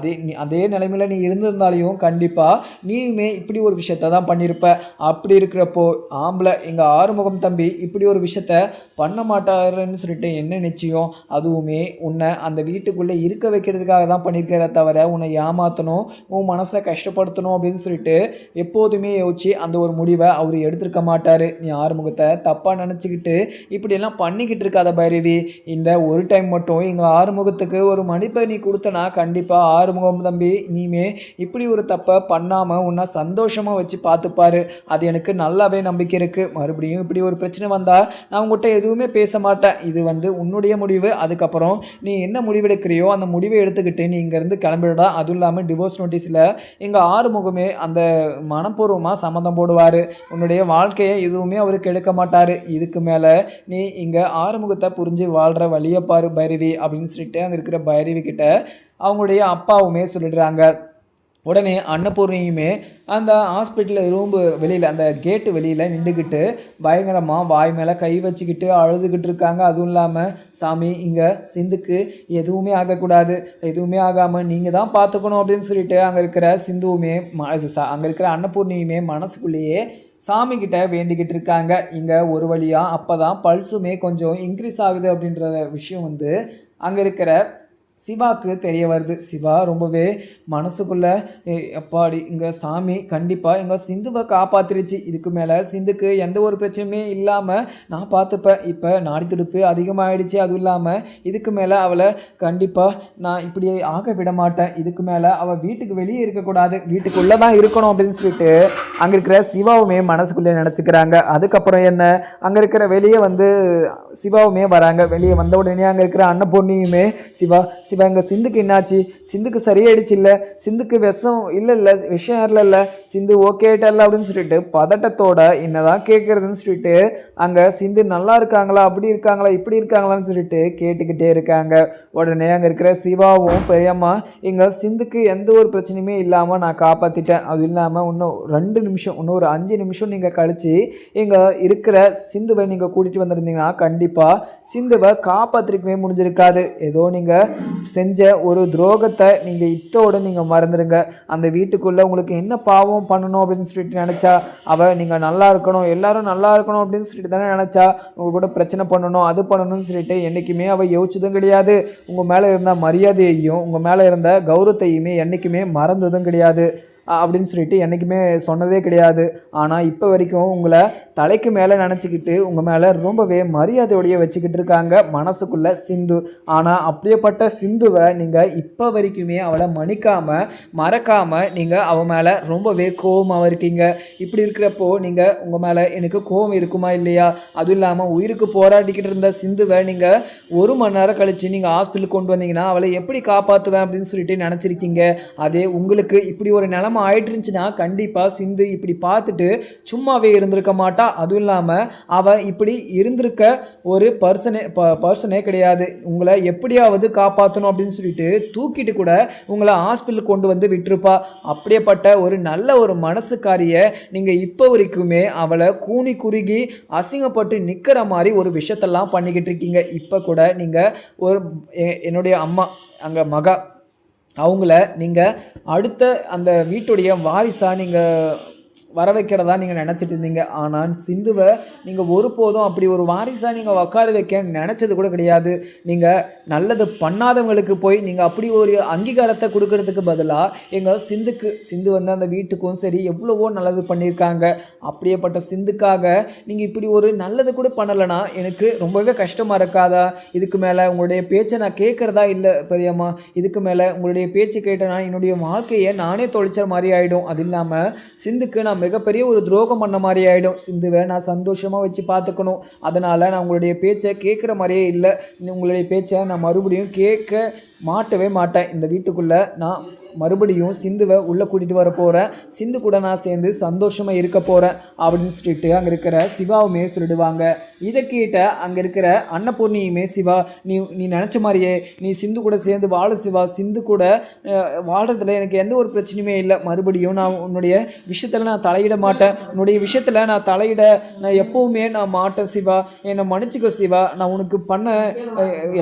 அதே நிலைமையில் நீ இருந்திருந்தாலையும் கண்டிப்பாக நீயுமே இப்படி ஒரு விஷயத்த தான் பண்ணியிருப்ப. அப்படி இருக்கிறப்போ ஆம்பளை எங்கள் ஆறுமுகம் தம்பி இப்படி ஒரு விஷயத்த பண்ண மாட்டாருன்னு சொல்லிட்டு என்ன நிச்சயம், அதுவுமே உன்னை அந்த வீட்டுக்குள்ளே இருக்க வைக்கிறதுக்காக தான் பண்ணியிருக்கிற தவிர உன்னை ஏமாற்றணும், உன் மனசை கஷ்டப்படுத்தணும் அப்படின்னு சொல்லிட்டு எப்போதுமே யோசிச்சு அந்த ஒரு முடிவை அவர் எடுத்திருக்க மாட்டார். நீ ஆறுமுகத்தை தப்பாக நினச்சிக்கிட்டு இப்படியெல்லாம் பண்ணிக்கிட்டு இருக்காத பைரவி. இந்த ஒரு டைம் மட்டும் எங்கள் ஆறுமுகத்துக்கு ஒரு மன்னிப்பை நீ கொடுத்தனா கண்டிப்பாக ஆறுமுகம் தம்பி நீமே இப்படி ஒரு தப்பை பண்ணாமல் உன்னை சந்தோஷமாக வச்சு பார்த்துப்பாரு. அது எனக்கு நல்லாவே நம்பிக்கை இருக்குது. மறுபடியும் இப்படி ஒரு பிரச்சனை வந்தால் நான் உங்கள்கிட்ட எதுவுமே பேச மாட்டேன், இது வந்து உன்னுடைய முடிவு, அதுக்கப்புறம் நீ என்ன முடிவெடுக்கிறியோ அந்த முடிவை எடுத்துக்கிட்டு நீ இங்கேருந்து கிளம்பிடா. அதுவும் இல்லாமல் டிவோர்ஸ் நோட்டீஸில் எங்கள் ஆறுமுகமே அந்த மனப்பூர்வமாக சம்மந்தம் போடுவார், உன்னுடைய வாழ்க்கையை எதுவுமே அவருக்கு எடுக்க மாட்டார். இதுக்கு மேலே நீ இங்கே ஆறுமுகத்தை புரிஞ்சு வாழ்கிற வழியை பாரு பைரவி அப்படின்னு சொல்லிட்டு அங்கே இருக்கிற பைரவி கிட்ட அவங்களுடைய அப்பாவுமே சொல்லிடுறாங்க. உடனே அன்னபூர்ணியுமே அந்த ஹாஸ்பிட்டலில் ரூம்பு வெளியில் அந்த கேட்டு வெளியில் நின்றுக்கிட்டு பயங்கரமாக வாய் மேலே கை வச்சுக்கிட்டு அழுதுகிட்டு இருக்காங்க. அதுவும் இல்லாமல் சாமி இங்கே சிந்துக்கு எதுவுமே ஆகக்கூடாது, எதுவுமே ஆகாமல் நீங்கள் தான் பார்த்துக்கணும் அப்படின்னு சொல்லிட்டு அங்கே இருக்கிற சிந்துவுமே அங்கே இருக்கிற அன்னபூர்ணியுமே மனசுக்குள்ளேயே சாமிக்கிட்ட வேண்டிக்கிட்டு இருக்காங்க. இங்கே ஒரு வழியாக அப்போ தான் பல்ஸுமே கொஞ்சம் இன்க்ரீஸ் ஆகுது அப்படின்ற விஷயம் வந்து அங்கே இருக்கிற சிவாக்கு தெரிய வருது. சிவா ரொம்பவே மனசுக்குள்ள எப்பாடி இங்கே சாமி கண்டிப்பாக எங்கள் சிந்துவை காப்பாற்றிருச்சு, இதுக்கு மேலே சிந்துக்கு எந்த ஒரு பிரச்சனையுமே இல்லாமல் நான் பார்த்துப்பேன். இப்போ நாடி துடுப்பு அதிகமாகிடுச்சு, அதுவும் இல்லாமல் இதுக்கு மேலே அவளை கண்டிப்பாக நான் இப்படி ஆக விட மாட்டேன். இதுக்கு மேலே அவள் வீட்டுக்கு வெளியே இருக்கக்கூடாது, வீட்டுக்குள்ளே தான் இருக்கணும் அப்படின்னு சொல்லிட்டு அங்கே இருக்கிற சிவாவுமே மனசுக்குள்ளே நினச்சிக்கிறாங்க. அதுக்கப்புறம் என்ன, அங்கே இருக்கிற வெளியே வந்து சிவாவுமே வராங்க. வெளியே வந்த உடனே அங்கே இருக்கிற அன்னபூர்ணியுமே சிவா எங்கள் சிந்துக்கு என்னாச்சு, சிந்துக்கு சரியாயிடுச்சு இல்லை, சிந்துக்கு விஷம் இல்லை விஷயம் இல்லைல்ல, சிந்து ஓகே ஆகிட்டல அப்படின்னு சொல்லிட்டு பதட்டத்தோட என்னதான் கேட்குறதுன்னு சொல்லிட்டு அங்கே சிந்து நல்லா இருக்காங்களா, அப்படி இருக்காங்களா, இப்படி இருக்காங்களான்னு சொல்லிட்டு கேட்டுக்கிட்டே இருக்காங்க. உடனே அங்கே இருக்கிற சிவாவும் பெரியம்மா எங்கள் சிந்துக்கு எந்த ஒரு பிரச்சனையுமே இல்லாமல் நான் காப்பாற்றிட்டேன், அது இல்லாமல் இன்னும் 2 நிமிஷம், இன்னும் ஒரு 5 நிமிஷம் நீங்கள் கழித்து இங்கே இருக்கிற சிந்துவை நீங்கள் கூட்டிகிட்டு வந்திருந்தீங்கன்னா கண்டிப்பாக சிந்துவை காப்பாற்றிருக்கவே முடிஞ்சிருக்காது. ஏதோ நீங்கள் செஞ்ச ஒரு துரோகத்தை நீங்கள் இத்தோடு நீங்கள் மறந்துடுங்க. அந்த வீட்டுக்குள்ளே உங்களுக்கு என்ன பாவம் பண்ணணும் அப்படின்னு சொல்லிட்டு நினச்சா அவள் நீங்கள் நல்லா இருக்கணும், எல்லாரும் நல்லா இருக்கணும் அப்படின்னு சொல்லிட்டு தானே நினச்சா, உங்கள் கூட பிரச்சனை பண்ணணும், அது பண்ணணும்னு சொல்லிட்டு என்றைக்குமே அவள் யோசிச்சதும் கிடையாது. உங்கள் மேலே இருந்த மரியாதையையும் உங்கள் மேலே இருந்த கௌரவத்தையுமே என்றைக்குமே மறந்ததும் கிடையாது அப்படின்னு சொல்லிட்டு என்றைக்குமே சொன்னதே கிடையாது. ஆனால் இப்போ வரைக்கும் உங்களை தலைக்கு மேலே நினச்சிக்கிட்டு உங்கள் மேலே ரொம்பவே மரியாதையோடைய வச்சுக்கிட்டு இருக்காங்க மனசுக்குள்ளே சிந்து. ஆனால் அப்படியேப்பட்ட சிந்துவை நீங்கள் இப்போ வரைக்குமே அவளை மறக்காமல் நீங்கள் அவன் மேலே ரொம்பவே கோபமாக இருக்கீங்க. இப்படி இருக்கிறப்போ நீங்கள் உங்கள் மேலே எனக்கு கோபம் இருக்குமா இல்லையா, அதுவும் இல்லாமல் உயிருக்கு போராடிக்கிட்டு இருந்த சிந்துவை நீங்கள் 1 மணி நேரம் கழித்து நீங்கள் ஹாஸ்பிட்டலுக்கு கொண்டு வந்தீங்கன்னா அவளை எப்படி காப்பாற்றுவேன் அப்படின்னு சொல்லிட்டு நினச்சிருக்கீங்க. அதே உங்களுக்கு இப்படி ஒரு நிலைமை ஆயிட்டு இருந்துச்சுன்னா கண்டிப்பாக சிந்து இப்படி பார்த்துட்டு சும்மாவே இருந்திருக்க மாட்டா. அதுவும் இல்லாமல் அவள் இப்படி இருந்திருக்க ஒரு பர்சனே கிடையாது. உங்களை எப்படியாவது காப்பாற்றணும் அப்படின்னு சொல்லிட்டு தூக்கிட்டு கூட உங்களை ஹாஸ்பிட்டலுக்கு கொண்டு வந்து விட்டுருப்பா. அப்படியேப்பட்ட ஒரு நல்ல ஒரு மனசுக்காரியை நீங்கள் இப்போ வரைக்குமே அவளை கூனி குறுகி அசிங்கப்பட்டு நிற்கிற மாதிரி ஒரு விஷயத்தெல்லாம் பண்ணிக்கிட்டு இருக்கீங்க. இப்போ கூட நீங்கள் ஒரு என்னுடைய அம்மா அங்கே மகா அவங்கள நீங்கள் அடுத்த அந்த வீட்டுடைய வாரிசாக நீங்கள் வர வைக்கிறதா நீங்கள் நினச்சிட்டு இருந்தீங்க. ஆனால் சிந்துவை நீங்கள் ஒருபோதும் அப்படி ஒரு வாரிசாக நீங்கள் உட்கார வைக்க நினச்சது கூட கிடையாது. நீங்கள் நல்லது பண்ணாதவங்களுக்கு போய் நீங்கள் அப்படி ஒரு அங்கீகாரத்தை கொடுக்கறதுக்கு பதிலாக எங்கள் சிந்து வந்து அந்த வீட்டுக்கும் சரி எவ்வளவோ நல்லது பண்ணியிருக்காங்க. அப்படியேப்பட்ட சிந்துக்காக நீங்கள் இப்படி ஒரு நல்லது கூட பண்ணலைன்னா எனக்கு ரொம்பவே கஷ்டமாக இருக்காதா? இதுக்கு மேலே உங்களுடைய பேச்சை நான் கேட்குறதா இல்லை பெரியம்மா, இதுக்கு மேலே உங்களுடைய பேச்சு கேட்டேன்னா என்னுடைய வாழ்க்கையை நானே தொலைச்ச மாதிரி ஆகிடும். அது இல்லாமல் சிந்துக்கு நான் மிகப்பெரிய ஒரு துரோகம் பண்ண மாதிரி ஆகிடும். சிந்துவை நான் சந்தோஷமாக வச்சு பார்த்துக்கணும். அதனால் நான் உங்களுடைய பேச்சை கேட்குற மாதிரியே இல்லை. உங்களுடைய பேச்சை நான் மறுபடியும் கேட்க மாட்டவே மாட்டேன். இந்த வீட்டுக்குள்ளே நான் மறுபடியும் சிந்துவை உள்ளே கூட்டிகிட்டு வர போகிறேன், சிந்து கூட நான் சேர்ந்து சந்தோஷமாக இருக்க போகிறேன் அப்படின்னு சொல்லிட்டு அங்கே இருக்கிற சிவாவுமே சொல்லிடுவாங்க. இதை கேட்ட அங்கே இருக்கிற அன்னபூர்ணியுமே சிவா நீ நினச்ச மாதிரியே நீ சிந்து கூட சேர்ந்து வாழ சிவா, சிந்து கூட வாழ்கிறதுல எனக்கு எந்த ஒரு பிரச்சனையுமே இல்லை, மறுபடியும் நான் உன்னுடைய விஷயத்தில் நான் தலையிட மாட்டேன், உன்னுடைய விஷயத்தில் நான் எப்போவுமே நான் மாட்டேன் சிவா, என்னை மன்னிச்சுக்கோ சிவா, நான் உனக்கு பண்ண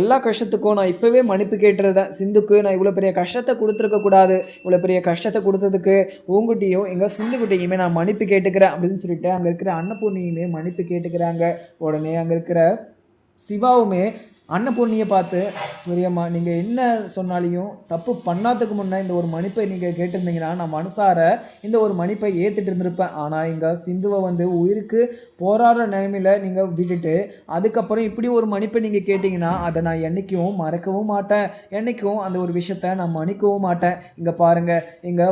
எல்லா கஷ்டத்துக்கும் நான் இப்போவே மன்னிப்பு கேட்டுறேன். சிந்துக்கு நான் இவ்வளோ பெரிய கஷ்டத்தை கொடுத்துருக்க கூடாது, இவ்வளோ பெரிய கஷ்டத்தை கொடுத்ததுக்கு உங்ககிட்டையும் எங்கள் சிந்துக்கிட்டையுமே நான் மன்னிப்பு கேட்டுக்கிறேன் அப்படின்னு சொல்லிட்டு அங்கே இருக்கிற அன்னபூர்ணியுமே மன்னிப்பு கேட்டுக்கிறாங்க. உடனே அங்கே இருக்கிற சிவாவுமே அன்னபூர்ணியை பார்த்து பெரியம்மா நீங்கள் என்ன சொன்னாலையும் தப்பு பண்ணாததுக்கு முன்னே இந்த ஒரு மன்னிப்பை நீங்கள் கேட்டிருந்தீங்கன்னா நான் மனசார இந்த ஒரு மன்னிப்பை ஏற்றுட்டு இருந்திருப்பேன். ஆனால் இங்கே சிந்துவை வந்து உயிருக்கு போராடுற நிலைமையில் நீங்கள் விட்டுட்டு அதுக்கப்புறம் இப்படி ஒரு மன்னிப்பை நீங்கள் கேட்டிங்கன்னா அதை நான் என்றைக்கும் மறக்கவும் மாட்டேன், என்றைக்கும் அந்த ஒரு விஷயத்தை நான் மன்னிக்கவும் மாட்டேன். இங்கே பாருங்கள், இங்கே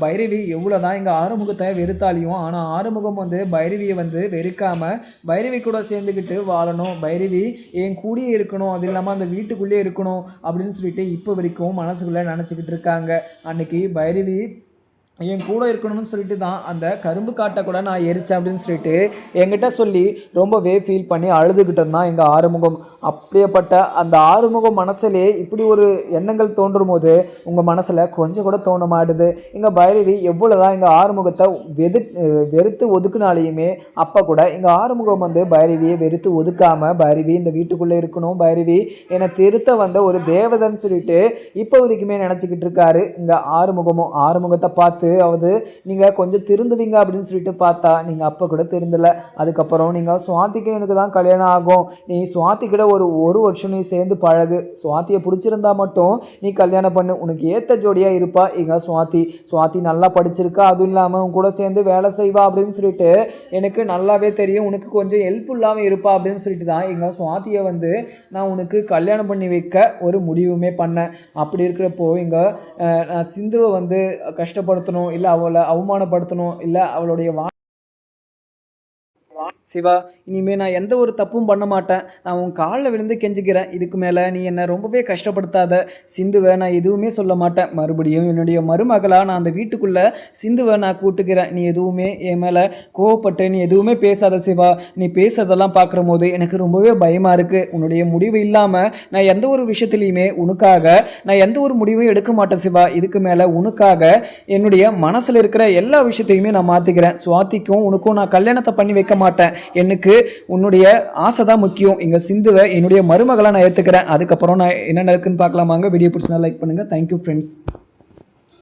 பைரவி எவ்வளோ தான் இங்கே ஆறுமுகத்தை வெறுத்தாலையும் ஆனால் ஆறுமுகம் வந்து பைரவியை வந்து வெறுக்காமல் பைரவி கூட சேர்ந்துக்கிட்டு வாழணும், பைரவி என் கூடியே இருக்கணும், அது இல்லாமல் அந்த வீட்டுக்குள்ளே இருக்கணும் அப்படின்னு சொல்லிட்டு இப்போ வரைக்கும் மனசுக்குள்ளே நினச்சிக்கிட்டு இருக்காங்க. அன்னைக்கு பைரவி என் கூட இருக்கணும்னு சொல்லிட்டு தான் அந்த கரும்பு காட்டை கூட நான் எரிச்சேன் அப்படின்னு சொல்லிட்டு என்கிட்ட சொல்லி ரொம்பவே ஃபீல் பண்ணி அழுதுகிட்டு தான் எங்கள் ஆறுமுகம். அப்படியேப்பட்ட அந்த ஆறுமுகம் மனசுலே இப்படி ஒரு எண்ணங்கள் தோன்றும் போது உங்கள் மனசில் கொஞ்சம் கூட தோண மாட்டுது. எங்கள் பைரவி எவ்வளோதான் எங்கள் ஆறுமுகத்தை வெறுத்து ஒதுக்குனாலையுமே அப்போ கூட எங்கள் ஆறுமுகம் வந்து பைரவியை வெறுத்து ஒதுக்காமல் பைரவி இந்த வீட்டுக்குள்ளே இருக்கணும், பைரவி என்னை திருத்த வந்த ஒரு தேவதைன்னு சொல்லிட்டு இப்போ வரைக்குமே நினச்சிக்கிட்டு இருக்காரு. இந்த ஆறுமுகத்தை பார்த்து அவது நீங்கள் கொஞ்சம் திருந்துவீங்க அப்படின்னு சொல்லிட்டு பார்த்தா நீங்கள் அப்போ கூட திருந்தலை. அதுக்கப்புறம் நீங்கள் சுவாதிக்கு எனக்கு தான் கல்யாணம் ஆகும், நீ சுவாதி கிட்ட ஒரு வருஷம் நீ சேர்ந்து பழகு, சுவாதியை பிடிச்சிருந்தா மட்டும் நீ கல்யாணம் பண்ணு, உனக்கு ஏற்ற ஜோடியாக இருப்பா எங்கள் சுவாதி நல்லா படிச்சிருக்கா, அதுவும் இல்லாமல் உன் கூட சேர்ந்து வேலை செய்வா அப்படின்னு சொல்லிட்டு எனக்கு நல்லாவே தெரியும், உனக்கு கொஞ்சம் ஹெல்ப் இல்லாமல் இருப்பா அப்படின்னு சொல்லிட்டு தான் எங்கள் சுவாதியை வந்து நான் உனக்கு கல்யாணம் பண்ணி வைக்க ஒரு முடிவுமே பண்ணேன். அப்படி இருக்கிறப்போ இங்கே நான் சிந்துவை வந்து கஷ்டப்படுத்தணும், இல்லை அவளை அவமானப்படுத்தணும், இல்லை அவளுடைய சிவா, இனிமேல் நான் எந்த ஒரு தப்பும் பண்ண மாட்டேன், நான் உன் காலில் விழுந்து கெஞ்சிக்கிறேன், இதுக்கு மேலே நீ என்னை ரொம்பவே கஷ்டப்படுத்தாத. சிந்துவை நான் எதுவுமே சொல்ல மாட்டேன், மறுபடியும் என்னுடைய மருமகளாக நான் அந்த வீட்டுக்குள்ளே சிந்துவை நான் கூட்டுக்கிறேன், நீ எதுவுமே என் மேலே கோவப்பட்டு நீ எதுவுமே பேசாத சிவா. நீ பேசுறதெல்லாம் பார்க்குற போது எனக்கு ரொம்பவே பயமாக இருக்குது. உன்னுடைய முடிவு இல்லாமல் நான் எந்த ஒரு விஷயத்துலையுமே உனக்காக நான் எந்த ஒரு முடிவும் எடுக்க மாட்டேன் சிவா. இதுக்கு மேலே உனக்காக என்னுடைய மனசில் இருக்கிற எல்லா விஷயத்தையுமே நான் மாற்றிக்கிறேன். சுவாதிக்கும் உனக்கும் நான் கல்யாணத்தை பண்ணி வைக்க மாட்டேன், எனக்கு உன்னுடைய ஆசை தான் முக்கியம். இங்கே சிந்துவை என்னுடைய மருமகளாக நான் ஏற்றுக்கிறேன். அதுக்கப்புறம் நான் என்ன நடக்குன்னு பார்க்கலாமாங்க. வீடியோ பிடிச்சினா லைக் பண்ணுங்கள். Thank you friends.